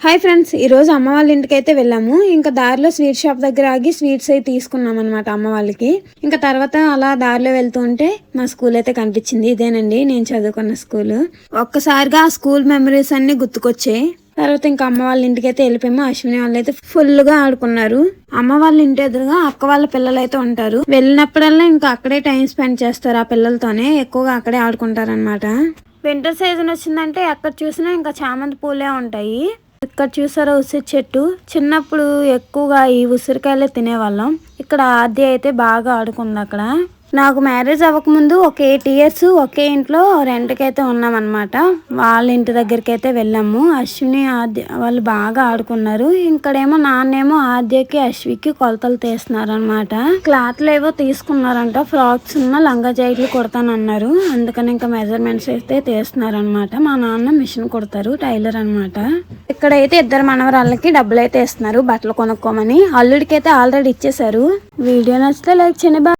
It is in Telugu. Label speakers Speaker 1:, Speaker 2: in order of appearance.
Speaker 1: హాయ్ ఫ్రెండ్స్, ఈరోజు అమ్మ వాళ్ళ ఇంటికి అయితే వెళ్ళాము. ఇంకా దారిలో స్వీట్ షాప్ దగ్గర ఆగి స్వీట్స్ అయితే తీసుకున్నాం అనమాట అమ్మ వాళ్ళకి. ఇంకా తర్వాత అలా దారిలో వెళ్తూ ఉంటే మా స్కూల్ అయితే కనిపించింది. ఇదేనండి నేను చదువుకున్న స్కూల్. ఒక్కసారిగా ఆ స్కూల్ మెమరీస్ అన్ని గుర్తుకొచ్చాయి. తర్వాత ఇంకా అమ్మ వాళ్ళ ఇంటికి అయితే వెళ్ళిపోయాము. అశ్విని వాళ్ళు అయితే ఫుల్ గా ఆడుకున్నారు. అమ్మ వాళ్ళ ఇంటి ఎదురుగా అక్క వాళ్ళ పిల్లలు అయితే ఉంటారు. వెళ్ళినప్పుడల్లా ఇంకా అక్కడే టైం స్పెండ్ చేస్తారు. ఆ పిల్లలతోనే ఎక్కువగా అక్కడే ఆడుకుంటారు అనమాట. వింటర్ సీజన్ వచ్చిందంటే ఎక్కడ చూసినా ఇంకా చామంతి పూలే ఉంటాయి. ఇక్కడ చూసారా ఉసిరి చెట్టు. చిన్నప్పుడు ఎక్కువగా ఈ ఉసిరికాయలే తినేవాళ్ళం. ఇక్కడ ఆద్య అయితే బాగా ఆడుకుంది అక్కడ. నాకు మ్యారేజ్ అవ్వకముందు ఒక 8 years ఒకే ఇంట్లో రెంట్కి అయితే ఉన్నాం అనమాట. వాళ్ళ ఇంటి దగ్గరికి అయితే వెళ్ళాము. అశ్విని ఆద్య వాళ్ళు బాగా ఆడుకున్నారు. ఇక్కడేమో నాన్నేమో ఆద్యకి అశ్వికి కొలతలు తీస్తున్నారు అనమాట. క్లాత్లు ఏవో తీసుకున్నారంట. ఫ్రాక్స్ ఉన్న లంగా జాకెట్లు కుడతానన్నారు. అందుకని ఇంకా మెజర్మెంట్స్ అయితే తీస్తున్నారు అనమాట. మా నాన్న మిషన్ కుడతారు, టైలర్ అనమాట. ఇక్కడైతే ఇద్దరు మనవరాళ్ళకి డబ్బులు అయితే ఇస్తున్నారు బట్టలు కొనుక్కోమని. అల్లుడికి అయితే ఆల్రెడీ ఇచ్చేసారు. వీడియో నచ్చితే లైక్ చేయండి.